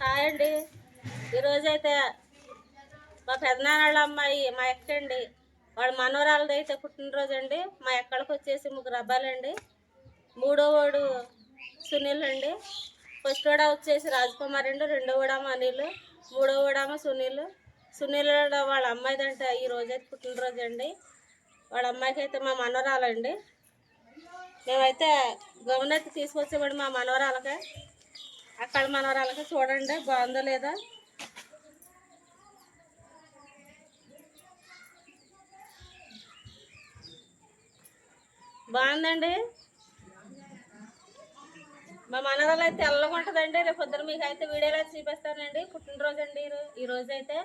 Hi అండి. ఈరోజైతే మా పెదనాన్నళ్ళ అమ్మాయి మా అక్క అండి, వాళ్ళ మనవరాలది అయితే పుట్టినరోజు అండి. మా అక్కడికి వచ్చేసి 3 అబ్బాయిలండి. మూడో వాడు సునీల్ అండి. ఫస్ట్ వాడ వచ్చేసి రాజకుమార్ అండి, రెండో వాడేమో అనిల్, మూడో వాడేమో సునీల్. సునీల్ వాళ్ళ అమ్మాయిదంటే ఈ రోజైతే పుట్టినరోజు అండి. వాళ్ళ అమ్మాయికి అయితే మా మనవరాలండి. మేమైతే గమనెత్తి తీసుకొచ్చేవాడు మా మనవరాలకి, అక్కడ మనవరాలకి. చూడండి బాగుందో లేదా. బాగుందండి. మా మనవరాలు అయితే తెల్లగా ఉంటుందండి. రేపు పొద్దున మీకు అయితే వీడియోలో అయితే చూపిస్తానండి. పుట్టినరోజు అండి ఈ రోజు అయితే.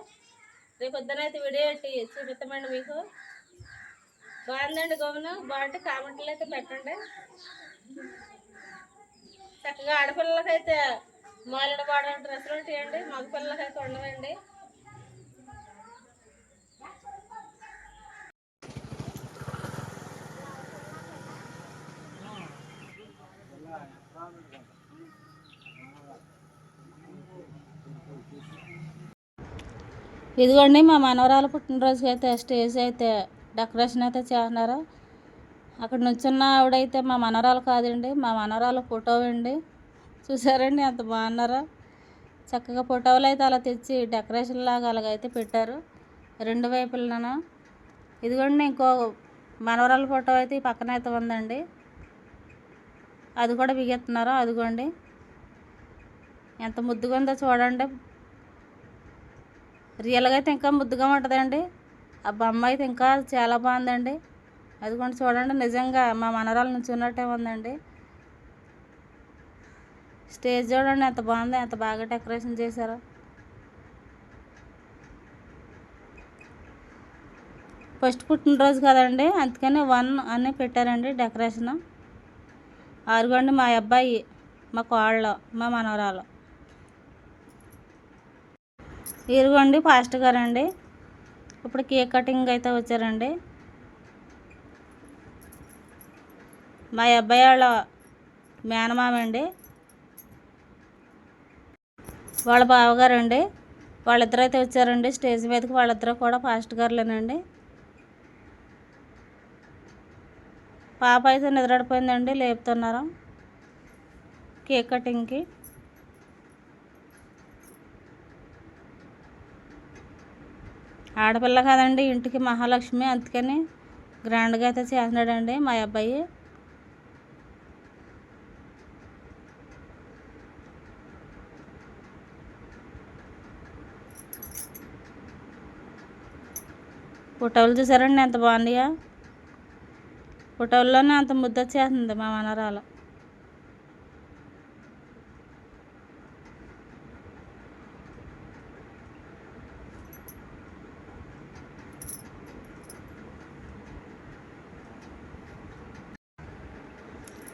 రేపు పొద్దున అయితే వీడియో చూపిస్తామండి మీకు. బాగుందండి గమను. బాగుంటే కామెంట్లు అయితే పెట్టండి. చక్కగా ఆడపిల్లలకైతే మాలడ పాడ డ్రెస్సులు ఉంటాయండి, మగ పిల్లలకైతే ఉండవండి. ఇదిగోండి మా మనవరాలు పుట్టినరోజుకి అయితే స్టేజ్ అయితే డెకరేషన్ అయితే చేస్తున్నారు. అక్కడ నుంచున్న ఆవిడైతే మా మనవరాలు కాదండి, మా మనవరాలు ఫోటో అండి. చూసారండి ఎంత బాగున్నారో. చక్కగా ఫోటోలు అయితే అలా తెచ్చి డెకరేషన్ లాగా అలాగైతే పెట్టారు రెండు వైపులను. ఇదిగోండి ఇంకో మనవరాల ఫోటో అయితే ఈ పక్కన అయితే ఉందండి, అది కూడా బిగెత్తున్నారు. అదిగోండి ఎంత ముద్దుగా ఉందో చూడండి. రియల్గా అయితే ఇంకా ముద్దుగా ఉంటుందండి. ఆ బొమ్మ అయితే ఇంకా చాలా బాగుందండి. అదిగోండి చూడండి, నిజంగా మా మనవరాలు నుంచి ఉన్నట్టే ఉందండి. స్టేజ్ చూడండి ఎంత బాగుందో, ఎంత బాగా డెకరేషన్ చేశారో. ఫస్ట్ పుట్టినరోజు కదండి, అందుకని 1 అని పెట్టారండి డెకరేషన్. ఆరుగోండి మా అబ్బాయి, మా కోళ్ళు, మా మనవరాలు. ఇదిగోండి ఫాస్ట్ గారండి, ఇప్పుడు కేక్ కటింగ్ అయితే వచ్చారండి. మా అబ్బాయి వాళ్ళ మేనమామండి, వాళ్ళ బావగారండి. వాళ్ళిద్దరు అయితే వచ్చారండి స్టేజ్ మీదకి. వాళ్ళిద్దరూ కూడా ఫాస్ట్ గారులేనండి. పాప అయితే నిద్రపడిపోయిందండి, లేపుతున్నారు కేక్ కటింగ్కి. ఆడపిల్ల కదండి, ఇంటికి మహాలక్ష్మి, అందుకని గ్రాండ్గా అయితే చేస్తున్నాడండి మా అబ్బాయి. ఫోటోలు చూసారండి ఎంత బాగున్నాయో. ఫోటోల్లోనే అంత ముద్ద వచ్చేస్తుంది మా మనవరాలు.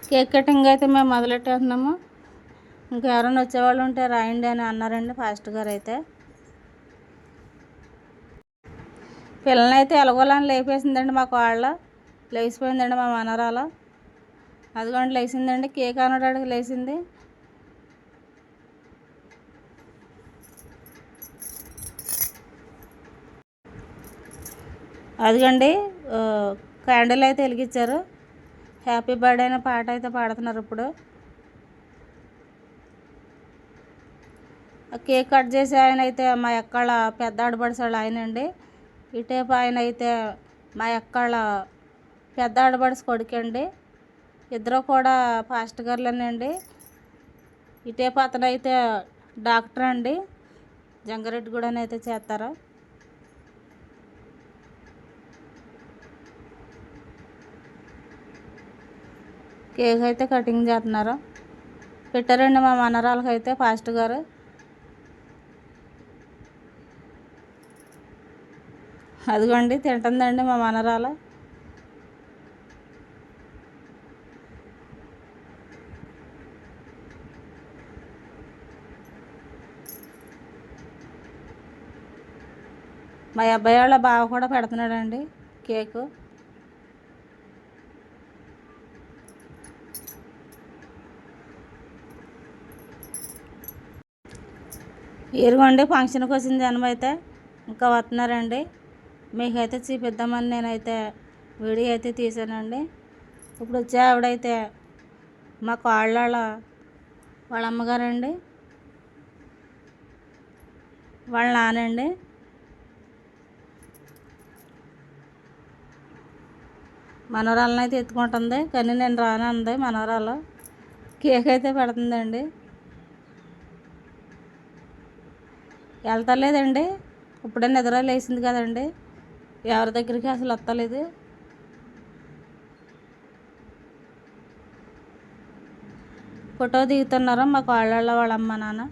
కేక్ కటింగ్ అయితే మేము మొదలెట్టేస్తున్నాము. ఇంకెవరైనా వచ్చేవాళ్ళు ఉంటే రాయండి అని అన్నారండి ఫాస్ట్ గారు అయితే. పిల్లనైతే ఎలగోలని లేపేసిందండి మా కోళ్ళ. లేచిపోయిందండి మా మనవరాలు. అదిగోండి లేచిందండి, కేక్ అనడానికి లేచింది. అదిగోండి క్యాండిల్ అయితే వెలిగించారు. హ్యాపీ బర్త్డే అనే పాట అయితే పాడుతున్నారు ఇప్పుడు. కేక్ కట్ చేసే ఆయన అయితే మా అక్కళ్ళ పెద్ద ఆడబడిసాడు ఆయన అండి. ఇటేపు ఆయన అయితే మా అక్కళ్ళ పెద్ద ఆడబడిసి కొడుకండి. ఇద్దరు కూడా ఫాస్ట్ గారులేనండి. ఇటేపు అతను అయితే డాక్టర్ అండి, జంగారెడ్డిగూడని అయితే చేస్తారు. కేక్ అయితే కటింగ్ చేస్తున్నారు. పెట్టారండి మా మనరాలకి అయితే ఫాస్ట్ గారు. అదిగోండి తింటుందండి మా మనరాలు. మా అబ్బాయి వాళ్ళ బావ కూడా పెడుతున్నాడండి కేకు. ఇరుగోండి ఫంక్షన్కి వచ్చిన జనం అయితే ఇంకా వస్తున్నారండి. మీకైతే చూపిద్దామని నేనైతే వీడియో అయితే తీసానండి. ఇప్పుడు వచ్చే ఆవిడైతే మా వాళ్ళ అమ్మగారండి, వాళ్ళ నానండి. మనవరాలను అయితే ఎత్తుకుంటుంది, కానీ నేను రానంది మనవరాలు. కేక్ అయితే పెడుతుందండి. వెళ్తలేదండి, ఇప్పుడే నిద్ర లేచింది కదండి, ఎవరి దగ్గరికి అసలు వస్తలేదు. ఫోటో దిగుతున్నారు మా కోళ్ళ వాళ్ళ అమ్మ నాన్న,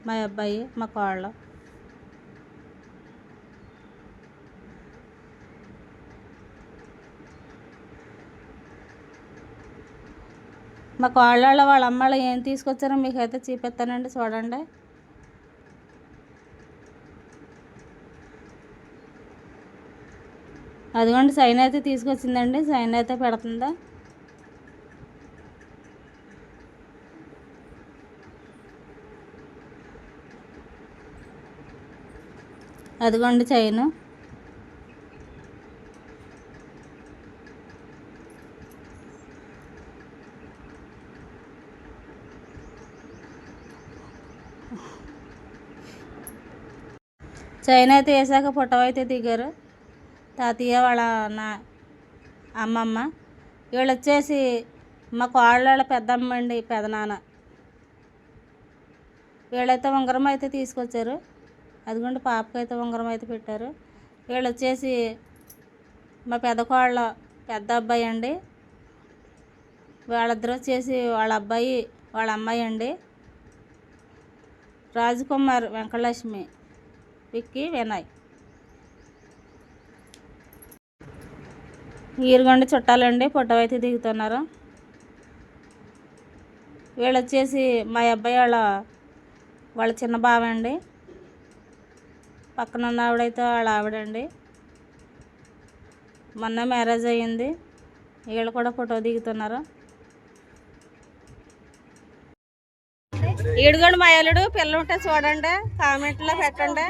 మా అబ్బాయి, మా కోళ్ళ. మా కోళ్ళ వాళ్ళ అమ్మాళ్ళు ఏం తీసుకొచ్చారో మీకైతే చూపిస్తానండి, చూడండి. అదిగోండి సైన్ అయితే తీసుకొచ్చిందండి, సైన్ అయితే పెడుతుందా. అదిగోండి చైను. చైన్ అయితే వేసాక ఫోటో అయితే దిగారు తాతయ్య వాళ్ళ అమ్మమ్మ. వీళ్ళు వచ్చేసి మా కోళ్ళ పెద్దమ్మ అండి, పెదనాన్న. వీళ్ళైతే ఉంగరం అయితే తీసుకొచ్చారు. అదిగోండి పాపకైతే ఉంగరం అయితే పెట్టారు. వీళ్ళు వచ్చేసి మా పెద్ద కోళ్ళ పెద్ద అబ్బాయి అండి. వాళ్ళిద్దరు వచ్చేసి వాళ్ళ అబ్బాయి వాళ్ళ అమ్మాయి అండి. రాజకుమార్, వెంకటలక్ష్మి, విక్కీ, వినయ్. ఈరుగొండ చుట్టాలండి, ఫోటో అయితే దిగుతున్నారు. వీళ్ళు వచ్చేసి మా అబ్బాయి వాళ్ళ చిన్న బావ అండి. పక్కన ఉన్న ఆవిడైతే వాళ్ళ ఆవిడండి. మొన్న మ్యారేజ్ అయ్యింది. వీళ్ళు కూడా ఫోటో దిగుతున్నారు. ఈడుగోండి మా అల్లుడు. పిల్లలు ఉంటే చూడండి, కామెంట్లో పెట్టండి.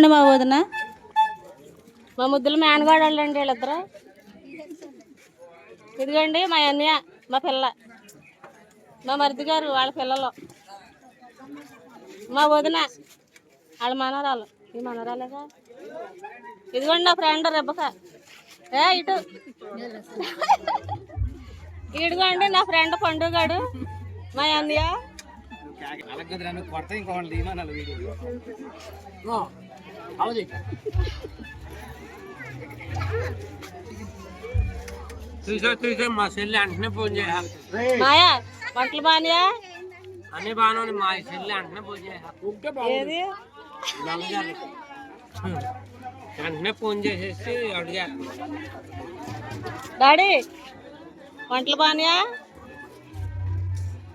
ఇదిగోండి మా వదిన, మా ముద్దులు మేనగాడాళ్ళండి వీళ్ళిద్దరు. ఇదిగోండి మా అన్నయ్య, మా పిల్ల, మా మరిది గారు వాళ్ళ పిల్లలు, మా వదిన వాళ్ళ మనవరాలు. ఈ మనవరాలేగా. ఇదిగోండి నా ఫ్రెండ్ రెబ్బక. ఇటు ఇదిగోండి నా ఫ్రెండ్ పండుగాడు, మా అన్నయ్య. చూసే మా చెల్లి అంటనే ఫోన్ చేయాలి. మాయా వంటలు బానియా అన్ని బాగానే మా చెల్లి అంటనే ఫోన్ చేయాలి. వెంటనే ఫోన్ చేసేసి అడిగా. డాడీ వంటలు బానియా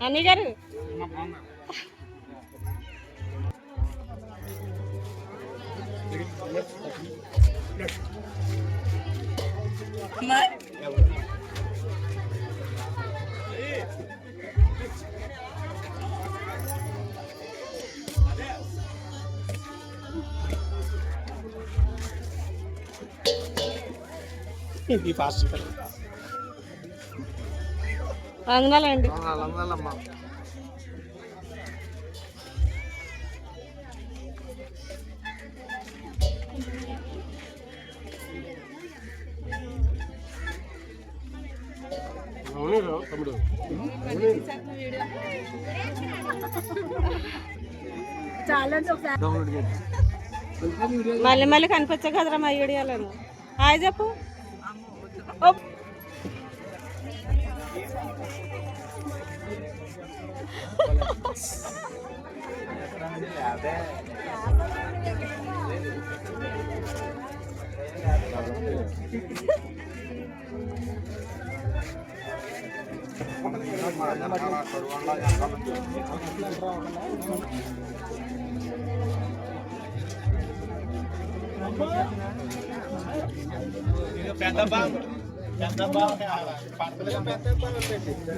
అన్నీ గారు. వందనాలండి. మళ్ళీ మళ్ళీ కనిపించే కదరా మా వీడియోలను. హాయ్ చెప్పు.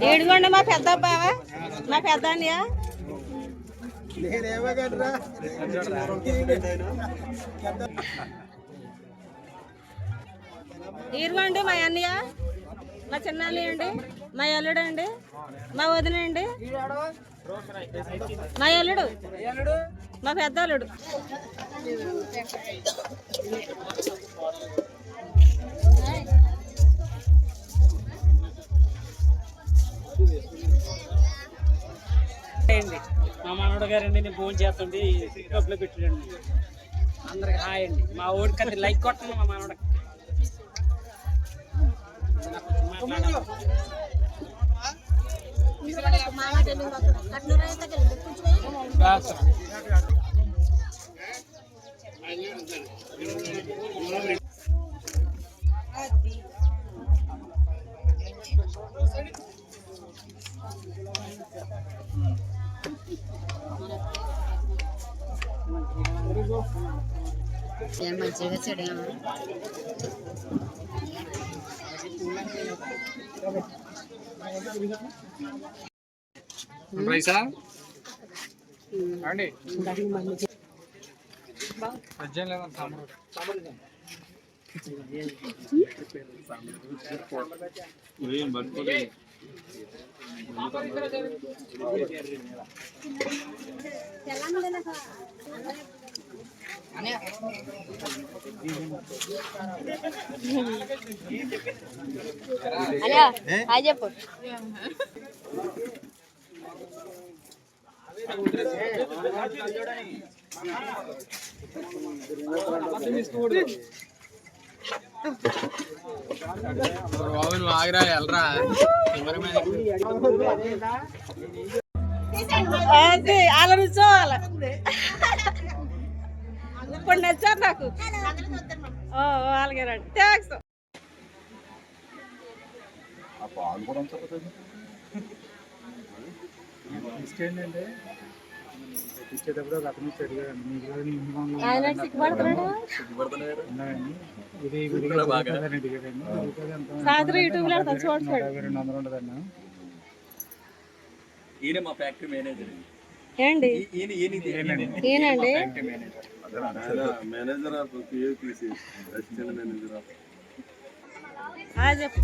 ఏడుగోండి మా పెద్ద బావా, మా పెద్ద అన్నయ్య. ఈరుగోండి మా అన్నయ్య, మా చిన్న అన్నయ్య అండి, మా అల్లుడు అండి, మా వదిన అండి, మా అల్లుడు, మా పెద్ద అల్లుడు. మా మనవడు గారండి, నేను ఫోన్ చేస్తుంటే కప్పులో పెట్టాడండి. అందరికి హాయ్ అండి. మా ఓడికి అది లైక్ కొట్టండి. మా మనవడికి మంచిగా చెడు హలో హాయ్ చెప్పు. ఆగిరా వెళ్ళరా. అలా రుచోవాల ఇప్పుడు నచ్చారు నాకు. అలాగే రండి. థ్యాంక్స్. ఏంటంటే ఇచ్చేటప్పుడు ఒక అతను ఆయన సిగ్గుపడుతున్నాడు. ఇది సాయంత్రం యూట్యూబ్ లో చూడండి. 200 ఉండదన్నా. ఈయన మా ఫ్యాక్టరీ మేనేజర్. ఏండి ఈయనండి manager of PAPC assistant manager of చెప్పు